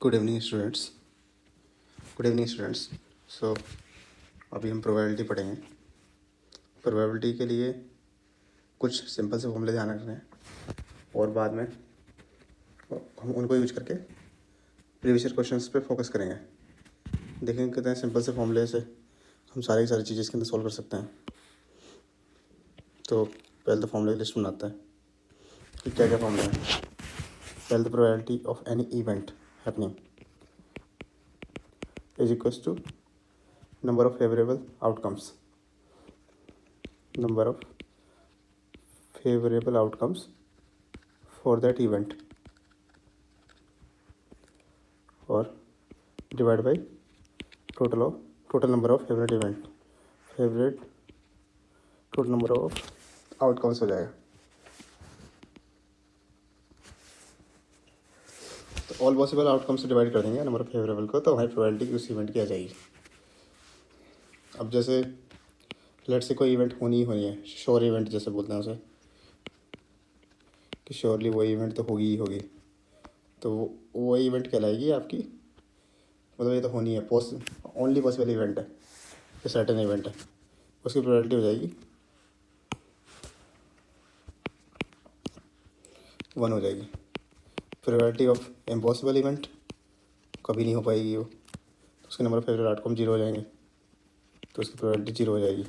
Good evening students. सो अभी हम probability पढ़ेंगे। प्रोबेबिलिटी के लिए कुछ सिंपल से फॉर्मूले ध्यान रखने हैं और बाद में हम उनको यूज करके प्रीवियस ईयर क्वेश्चंस पे फोकस करेंगे। देखेंगे कितने सिंपल से फॉर्मूले से हम सारी चीज़ें इसके अंदर सॉल्व कर सकते हैं। तो पहले तो फॉर्मूले की लिस्ट बनाते हैं कि क्या क्या फॉर्मूले हैं। पहले तो probability of any event happening is equals to number of favourable outcomes for that event or divided by total number of total number of outcomes हो जाएगा। तो ऑल पॉसिबल आउटकम्स से डिवाइड कर देंगे नंबर ऑफ फेवरेबल को, तो हमारी probability की उस इवेंट की आ जाएगी। अब जैसे लेट्स से कोई इवेंट होनी है, श्योर इवेंट जैसे बोलते हैं उसे, कि श्योरली वो इवेंट तो होगी ही होगी, तो वो इवेंट कहलाएगी आपकी, मतलब ये तो होनी है, ओनली पॉसिबल इवेंट है, ये सर्टेन इवेंट है, उसकी प्रोबेबिलिटी हो जाएगी 1 हो जाएगी। प्रोबेबिलिटी ऑफ इम्पॉसिबल इवेंट कभी नहीं हो पाएगी वो, तो उसके नंबर ऑफ फेवरेट आउटकम 0 हो जाएंगे, तो उसकी प्रोबेबिलिटी 0 हो जाएगी।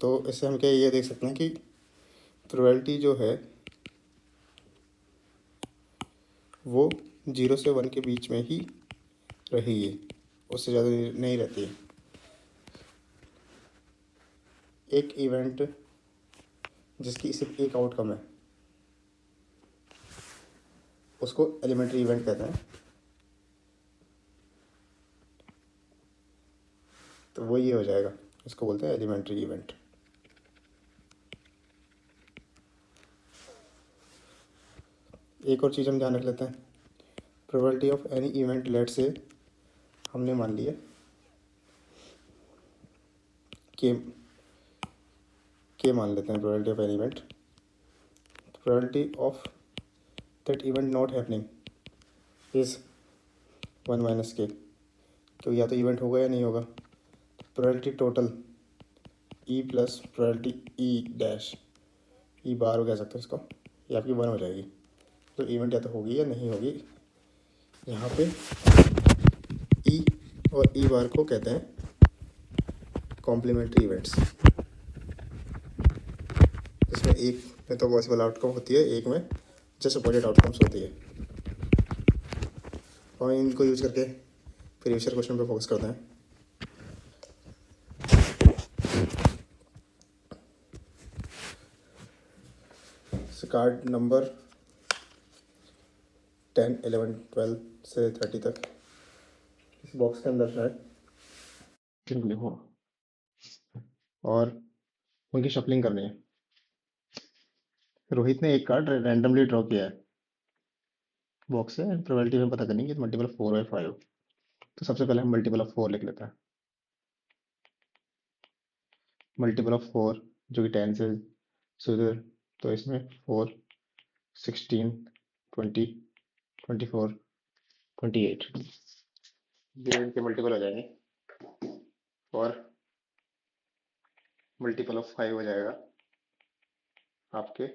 तो इससे हम क्या ये देख सकते हैं कि प्रोबेबिलिटी जो है वो 0 से 1 के बीच में ही रहेगी, उससे ज़्यादा नहीं रहती है। एक इवेंट जिसकी सिर्फ एक आउटकम है उसको एलिमेंट्री इवेंट कहते हैं। तो वो ये हो जाएगा, इसको बोलते हैं एलिमेंट्री इवेंट। एक और चीज़ हम ध्यान रख लेते हैं, probability of any event, let's say हमने मान लिया के मान लेते हैं probability of any event. Probability of that event not happening is 1 minus K, तो या तो इवेंट होगा या नहीं होगा। Probability total E plus probability E dash, E bar कह सकते हैं इसको, ये आपकी 1 हो जाएगी। तो इवेंट या तो होगी या नहीं होगी। यहाँ पे ई और ई बार को कहते हैं कॉम्प्लीमेंट्री इवेंट्स, जिसमें एक में तो पॉसिबल आउटकम होती है, एक में जस्ट अपोजिट आउटकम्स होती है। और इनको यूज करके प्रीवियस ईयर क्वेश्चन पे फोकस करते हैं। कार्ड नंबर 10, 11, 12 से 30 तक इस बॉक्स के अंदर शायद लिखो और उनकी शफलिंग करनी है। रोहित ने एक कार्ड रैंडमली ड्रॉ किया है बॉक्स से, प्रोबेबिलिटी में पता करनी है कि मल्टीपल 4 और 5। तो सबसे पहले हम मल्टीपल ऑफ 4 लिख लेते हैं। मल्टीपल ऑफ 4 जो कि 10 से सुधर, तो इसमें 4, 16, 20, 24, 28 ये इनके मल्टीपल हो जाएंगे। और मल्टीपल ऑफ 5 हो जाएगा आपके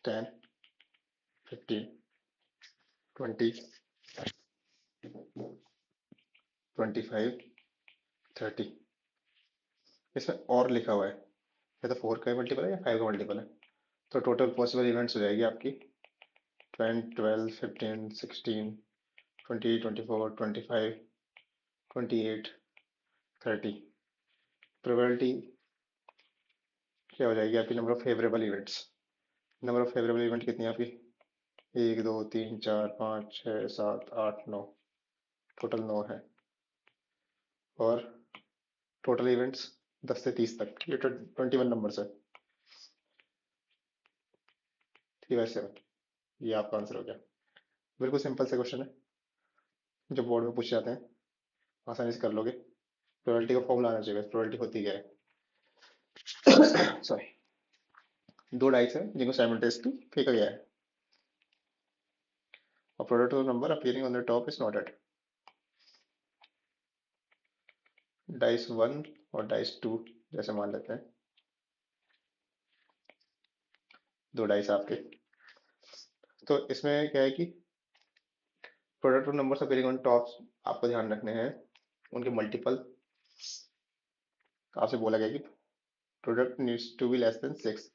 10, 15, 20, 25, 30। इसमें और लिखा हुआ है, या तो 4 का मल्टीपल है या 5 का मल्टीपल है। तो टोटल पॉसिबल इवेंट्स हो जाएगी आपकी 10, 12, 15, 16, 20, 24, 25, 28, 30। प्रोबेबिलिटी क्या हो जाएगी आपकी, number of favourable events. Number of favourable event कितनी है आपकी, 1, 2, 3, 4, 5, 6, 7, 8, 9, टोटल 9 है। और टोटल इवेंट्स 10 से 30 तक, ये 21 नंबर है। 3/7 ये आपका आंसर हो गया। बिल्कुल सिंपल से क्वेश्चन है, जो बोर्ड में पूछे जाते हैं, आसानी से कर लोगे। प्रोबेबिलिटी का फॉर्मूला आना चाहिए, प्रोबेबिलिटी होती क्या है। सॉरी, 2 डाइस है जिनको साइमल्टेनियसली फेंका गया है। और product number appearing on the top is not at. Dice 1 और डाइस 2 जैसे मान लेते हैं, दो डाइस आपके। तो इसमें क्या है कि product number appearing on top आपको ध्यान रखने हैं, उनके मल्टीपल। आपसे बोला गया कि product needs to be less than 6,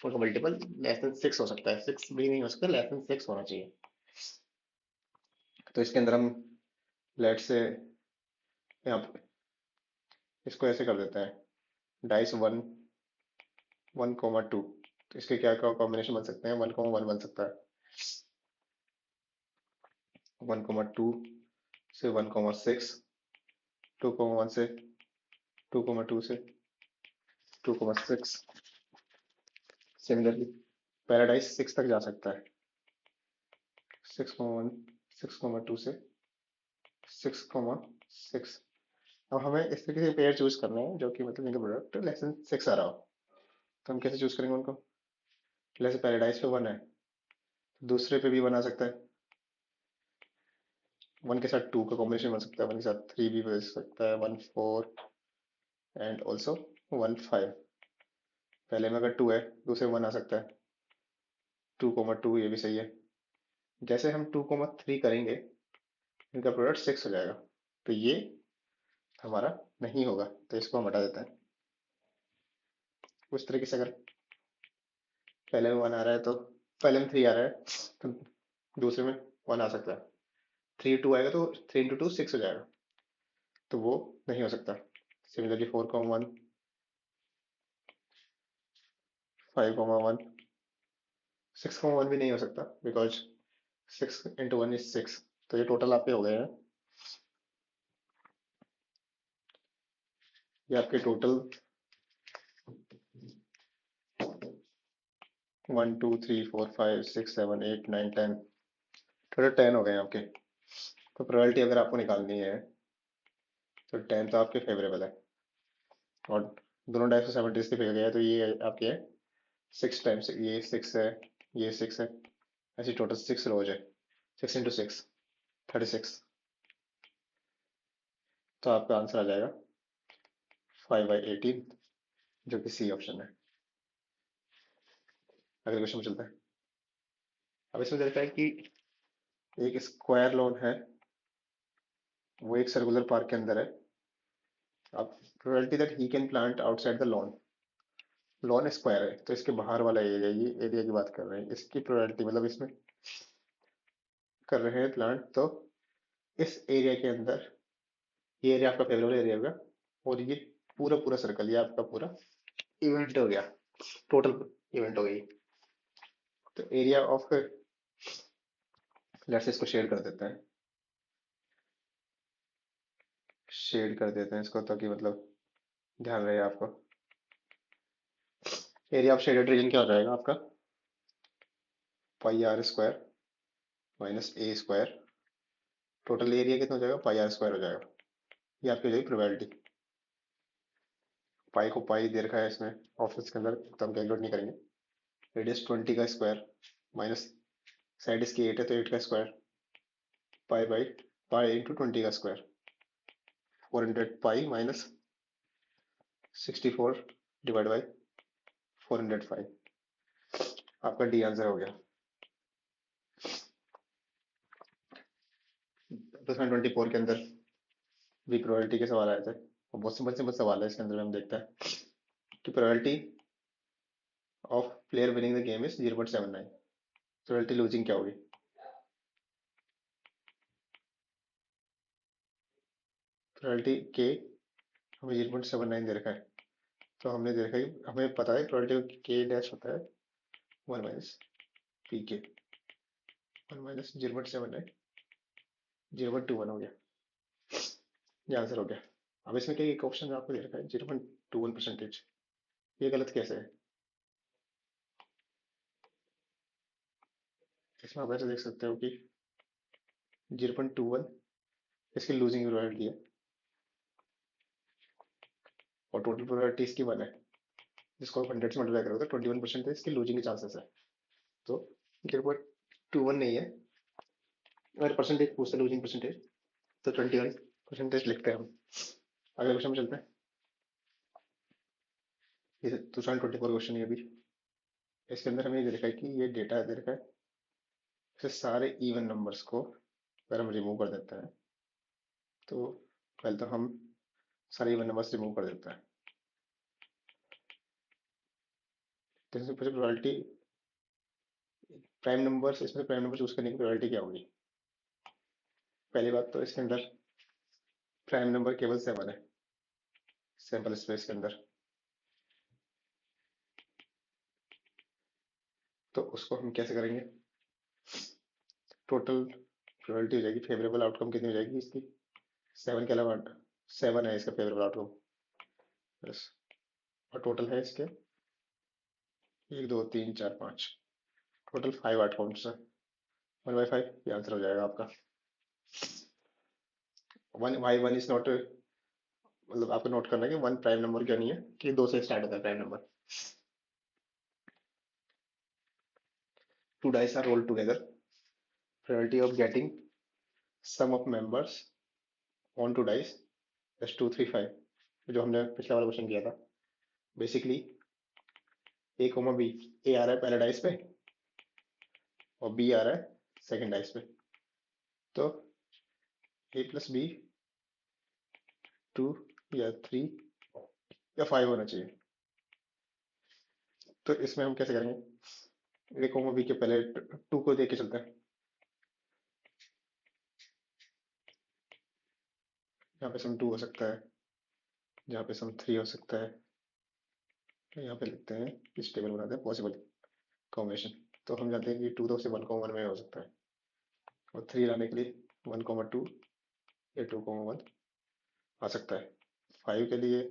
उनका मल्टीपल लेस देन 6 हो सकता है, 6 भी नहीं हो सकता, लेस देन 6 होना चाहिए। तो इसके अंदर हम लेट से यहाँ पे इसको ऐसे कर देते हैं, डाइस 1 1,2। तो इसके क्या क्या कॉम्बिनेशन बन सकते हैं, 1,1 बन सकता है, 1,2 से 1,6, 2,1 से 2,2 से 2,6। सिमिलरली पैराडाइज 6 तक जा सकता है, 6,1 6,2 से 6,6। अब हमें इस तरीके से पेयर चूज करना है जो कि मतलब इनका प्रोडक्ट लेस देन 6 आ रहा हो। तो हम कैसे चूज करेंगे उनको? जैसे पैराडाइज पे 1 है, दूसरे पे भी 1 आ सकता है, 1 के साथ 2 का कॉम्बिनेशन बन सकता है, 1 के साथ 3 भी बन सकता है, 1 4 एंड ऑल्सो 1 5। पहले में अगर 2 है, दूसरे में 1 आ सकता है, 2,2, ये भी सही है। जैसे हम 2,3 करेंगे, इनका प्रोडक्ट 6 हो जाएगा, तो ये हमारा नहीं होगा, तो इसको हम हटा देते हैं। उस तरीके से अगर पहले में 1 आ रहा है, तो पहले में 3 आ रहा है, तो दूसरे में 1 आ सकता है, 3 2 आएगा तो 3 इंटू 2 6 हो जाएगा, तो वो नहीं हो सकता। सिमिलरली 4,1 5,1 6,1 भी नहीं हो सकता, बिकॉज 6 इंटू 1 इज 6। तो ये टोटल आपके हो गए हैं, ये आपके टोटल 1 2 3 4 5 6 7 8 9 10, टोटल 10 हो गए हैं आपके। तो प्रोबेबिलिटी अगर आपको निकालनी है तो 10 तो आपके फेवरेबल है, और दोनों डाइस को 70 से फेल गया है, तो ये आपके है 6 टाइम्स, ये 6 है, ये 6 है, ऐसी टोटल 6 रोज है, 6 इंटू 6 36। तो आपका आंसर आ जाएगा 5/18, जो कि सी ऑप्शन है। अगले क्वेश्चन में चलता है। अब इसमें देखता है कि एक स्क्वायर लॉन है, वो एक सर्कुलर पार्क के अंदर है। अब probability that he can plant outside the lawn, lawn square है तो इसके बाहर वाला एरिया, ये एरिया की बात कर रहे हैं, इसकी प्रोबेबिलिटी मतलब इसमें कर रहे हैं प्लांट, तो इस एरिया के अंदर ये एरिया आपका फेवरेबल एरिया होगा, और ये पूरा पूरा सर्कल, ये आपका पूरा इवेंट हो गया, टोटल इवेंट हो गई। तो एरिया ऑफ, लेट्स इसको शेड कर देते हैं, शेड कर देते हैं इसको, ताकि मतलब ध्यान रहे आपको। एरिया ऑफ शेडेड रीजन क्या हो जाएगा आपका, pi R square minus A square. Total area कितना हो जाएगा, पाई आर स्क्वायर हो जाएगा। ये आपकी हो जाएगी प्रोबेबिलिटी। पाई को पाई दे रखा है इसमें ऑफिस के अंदर, तो हम कैलकुलेट नहीं करेंगे। रेडियस 20 का स्क्वायर माइनस साइड इसकी 8 है, तो 8 का square, pi by pi into 20 का square, 400 pi minus 64 divide by 405। आपका डी आंसर हो गया। तो 24 के अंदर भी प्रोबेबिलिटी के सवाल आए थे, और बहुत सिंपल सिंपल सवाल है इसके अंदर में। हम देखते हैं कि probability of player winning the game is 0.79, probability losing क्या होगी? प्रोबेबिलिटी के हमें 0.79 दे रखा है, तो हमने दे रखा है कि हमें पता है प्रोबेबिलिटी के डैश होता है 1 माइनस पी के, 1 माइनस 0.79, 0.21 हो गया, ये आंसर हो गया। अब इसमें क्या एक ऑप्शन आपको दे रखा है 0.21%, ये गलत कैसे है? इसमें आप ऐसे देख सकते हो कि 0.21 इसकी लूजिंग प्रोबेबिलिटी है, और टोटल प्रोबेबिलिटी इसकी 1 है, जिसको आप 100 से मल्टीप्लाई करोगे तो 21% है इसकी लूजिंग के चांसेस है। तो 0.21 नहीं है, अगर परसेंटेज पूछते लूजिंग परसेंटेज तो 21% लिखते हैं हम। अगले क्वेश्चन में चलते हैं। ये 2024 क्वेश्चन है अभी। इसके अंदर हमें ये देखा है कि ये डेटा दे रखा है, इसे सारे इवन नंबर्स को अगर हम रिमूव कर देते हैं तो पहले तो हम सारे इवन नंबर्स रिमूव कर देते हैं, तो इसमें पूछे प्रोबेबिलिटी प्राइम नंबर्स, इसमें प्राइम नंबर चूज करने की प्रोबेबिलिटी क्या होगी। पहली बात तो इसके अंदर प्राइम नंबर केवल 7 है सैंपल स्पेस के अंदर, तो उसको हम कैसे करेंगे। टोटल प्रोबेबिलिटी हो जाएगी, फेवरेबल आउटकम कितनी हो जाएगी इसकी, 7 के अलावा 7 है इसका फेवरेबल आउटकम बस, और टोटल है इसके 1 2 3 4 5, टोटल 5 आउटकम्स है। 1/5 ये आंसर हो जाएगा आपका। 1/1 इज नॉट, मतलब आपको नोट करना है कि 1 प्राइम नंबर क्या नहीं है, कि 2 से स्टार्ट होता है prime number. 2 dice are rolled together, probability of getting sum of members on 2 dice is 2 3 5, जो हमने पिछला वाला क्वेश्चन किया था। बेसिकली ए कोमा बी, ए आ रहा है पहले डाइस पे और बी आ रहा है सेकंड डाइस पे, तो ए प्लस बी 2 या 3 या 5 होना चाहिए। तो इसमें हम कैसे करेंगे, ए कोमा बी के पहले 2 को देख के चलते हैं। यहाँ पे सम 2 हो सकता है, यहाँ पे सम 3 हो सकता है, तो यहाँ पे लिखते हैं, इस टेबल बनाते हैं पॉसिबल कॉम्बिनेशन। तो हम जानते हैं कि 2 तो से 1 में हो सकता है, और 3 लाने के लिए 1 2 या 2 1 आ सकता है। 5 के लिए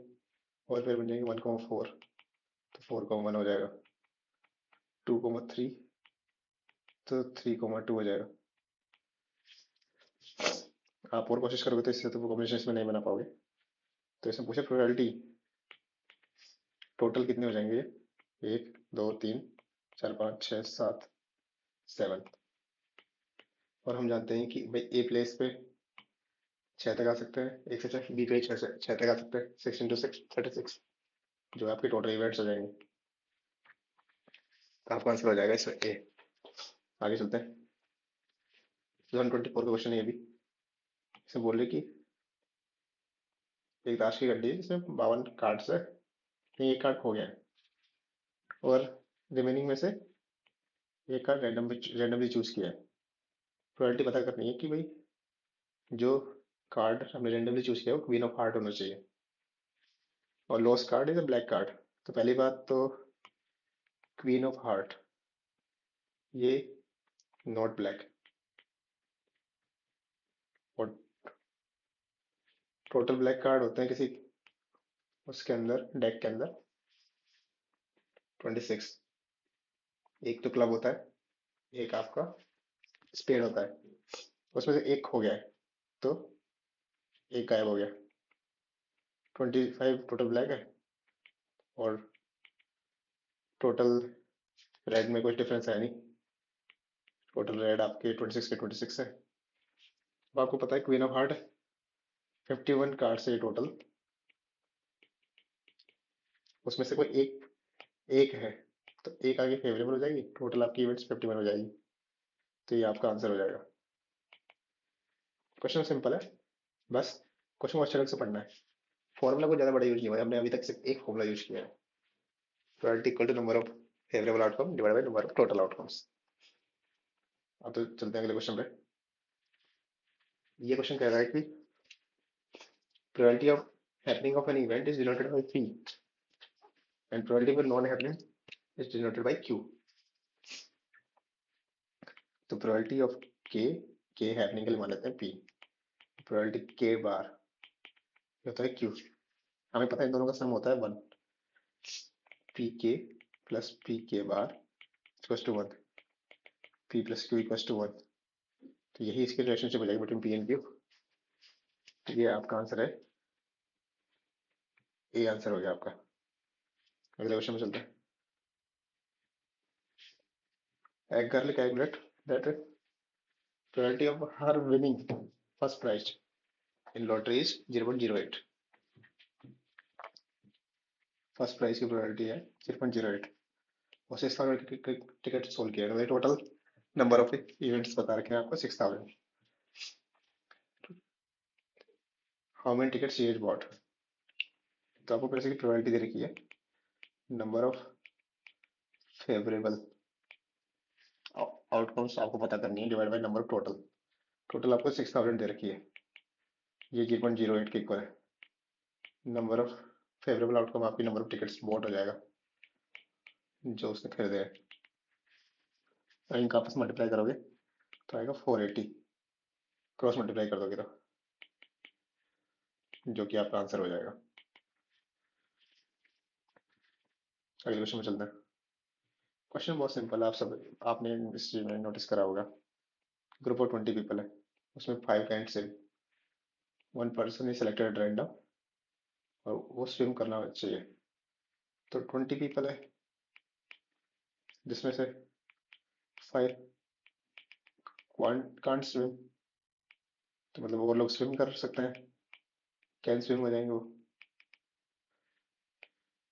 और फिर बन जाएंगे 1 4, तो 4 1 हो जाएगा। 2 3 तो 3 2 हो जाएगा। आप और कोशिश करोगे तो इससे तो वो कॉम्बिनेशन इसमें नहीं बना पाओगे। तो इसमें पूछे प्रोबेबिलिटी टोटल कितने हो जाएंगे, 1 2 3 4 5 6 7 7, और हम जानते हैं कि भाई ए प्लेस पे 6 तक आ सकते हैं, 1 से 6, बी पे 6 से 6 तक आ सकते हैं, 6 × 6 36, जो आपके टोटल इवेंट्स हो जाएंगे। तो आपका आंसर हो जाएगा इसमें ए। आगे चलते हैं। 2024 का क्वेश्चन है ये भी। इसमें बोल रहे कि एक ताश की गड्डी है जिसमें 52 कार्ड्स है, लेकिन एक कार्ड खो गया है और रिमेनिंग में से एक कार्ड रैंडमली चूज किया है। प्रोबेबिलिटी पता करनी है कि भाई जो कार्ड हमने रैंडमली चूज किया है वो क्वीन ऑफ हार्ट होना चाहिए, और lost card is a black card. तो पहली बात तो क्वीन ऑफ हार्ट ये नॉट ब्लैक, और टोटल ब्लैक कार्ड होते हैं किसी उसके अंदर डेक के अंदर 26। एक तो क्लब होता है, एक आपका स्पेड होता है, उसमें से एक खो गया है तो एक गायब हो गया। 25 टोटल ब्लैक है, और टोटल रेड में कुछ डिफरेंस है नहीं, टोटल रेड आपके 26 के 26 है। अब आपको पता है क्वीन ऑफ हार्ट 51 कार्ड से टोटल, उसमें से कोई एक एक है, तो एक आगे फेवरेबल हो जाएगी, टोटल आपकी इवेंट्स 51 हो जाएगी, तो ये आपका आंसर हो जाएगा। क्वेश्चन सिंपल है, बस क्वेश्चन को अच्छे ढंग से पढ़ना है। फॉर्मूला को ज़्यादा बड़ा यूज नहीं हुआ है, हमने अभी तक सिर्फ एक फॉर्मूला यूज किया है, probability equal to number of favourable outcome divide by number of total outcomes. अब तो चलते हैं अगले क्वेश्चन पे। ये क्वेश्चन कह रहा है कि probability of happening of an event is denoted by P and probability for non happening is denoted by Q. तो प्रोबेबिलिटी ऑफ के हैपनिंग के लिए मान लेते हैं पी, प्रोबेबिलिटी के बार ये होता है क्यू। हमें पता है इन दोनों का सम होता है 1, पी के plus P K bar equals to 1, P plus Q equals to 1। तो यही इसकी रिलेशनशिप हो जाएगी बिटवीन पी एंड क्यू। तो ये आपका आंसर है, ए आंसर हो गया आपका। अगले क्वेश्चन में चलते हैं। A girl calculate that Probability of her winning first prize in lottery is 0.08. First prize की प्रोबेबिलिटी है 0.08 और 6000 टिकट सोल्ड किया गया टोटल नंबर ऑफ इवेंट्स बता रखे हैं आपको 6000 how many tickets she has bot तो आपको पैसे की प्रोबेबिलिटी दे रखी है नंबर ऑफ फेवरेबल आउटकम्स आपको पता करनी है divide by number of total total आपको 6000 दे रखी है ये 0.08 के इक्वल है नंबर ऑफ फेवरेबल आउटकम आपकी नंबर ऑफ टिकट्स बॉट हो जाएगा जो उसने खरीदे हैं और इनका आपस में मल्टीप्लाई करोगे तो आएगा 480 क्रॉस मल्टीप्लाई कर दोगे तो जो कि आपका आंसर हो जाएगा अगले क्वेश्चन में चलते हैं क्वेश्चन बहुत सिंपल है आप सब आपने इस चीज में नोटिस करा होगा ग्रुप ऑफ 20 पीपल है उसमें 5 कैंट से one person is selected at random और वो स्विम करना चाहिए तो 20 पीपल है जिसमें से 5 कांट स्विम तो मतलब वो लोग स्विम कर सकते हैं कैन स्विम हो जाएंगे वो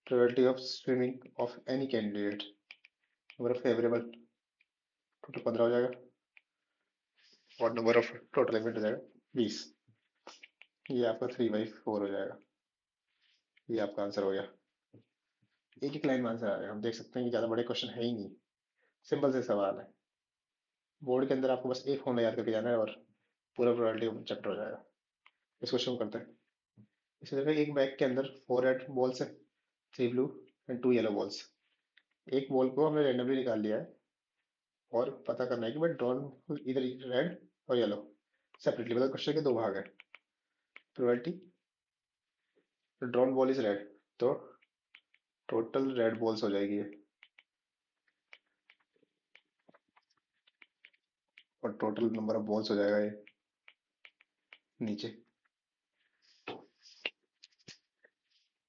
probability of swimming of any candidate number of favourable total 15 हो जाएगा और नंबर ऑफ टोटल इवेंट हो जाएगा 20 ये आपका 3/4 हो जाएगा ये आपका आंसर हो गया एक एक लाइन में आंसर आ जाएगा हम देख सकते हैं कि ज़्यादा बड़े क्वेश्चन है ही नहीं सिंपल से सवाल है बोर्ड के अंदर आपको बस एक फॉर्मूला याद करके जाना है और पूरा प्रोबेबिलिटी चैप्टर हो जाएगा इस क्वेश्चन को करते हैं इसी तरह एक बैग के अंदर 4 रेड बॉल्स है 3 ब्लू एंड 2 येलो बॉल्स एक बॉल को हमने रेंडमली निकाल लिया है और पता करना है कि भाई ड्रॉन इधर रेड और येलो सेपरेटली मतलब क्वेश्चन के दो भाग है probability drawn ball is red तो टोटल रेड बॉल्स हो जाएगी ये और टोटल नंबर ऑफ बॉल्स हो जाएगा ये नीचे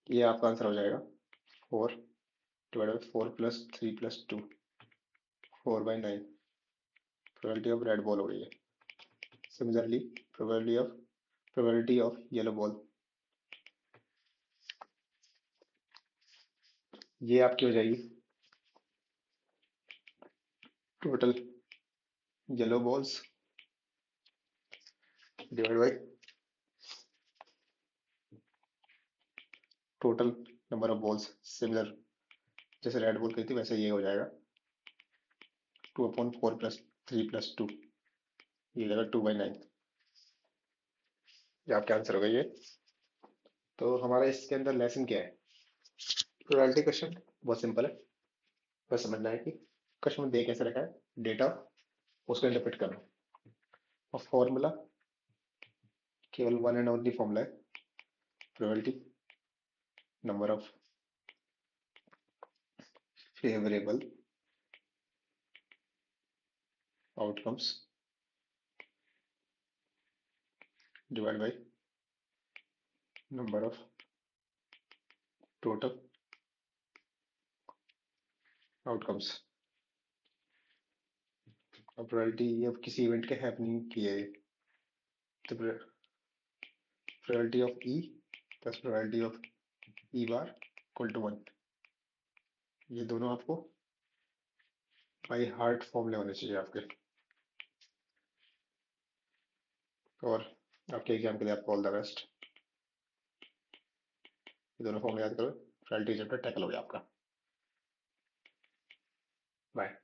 ये आपका आंसर हो जाएगा 4 divide by 4 plus 3 plus 2 4/9 probability of red ball हो गई है similarly probability of yellow ball ये आपकी हो जाएगी total yellow balls divide by total number of balls similar जैसे रेड बॉल कही थी वैसे ये हो जाएगा 2/4 प्लस 3 प्लस 2 ये जाएगा 2/9 ये आपके आंसर हो गई ये तो हमारा इसके अंदर लेसन क्या है प्रोबेबिलिटी क्वेश्चन बहुत सिंपल है बस समझना है कि क्वेश्चन में दे कैसे रखा है डेटा उसको इंटरप्रेट करना और फॉर्मूला केवल वन एंड ओनली फॉर्मूला है probability number of favourable outcomes divide by number of total outcomes अब प्रोबेबिलिटी अब किसी इवेंट के हैपनिंग की है तो probability of E plus probability of E bar equal to 1 ये दोनों आपको बाई हार्ट फॉर्मूले होने चाहिए आपके और आपके एग्जाम के लिए आपको ऑल द बेस्ट ये दोनों फॉर्मूले याद करो प्रोबेबिलिटी चैप्टर टैकल हो गया आपका बाय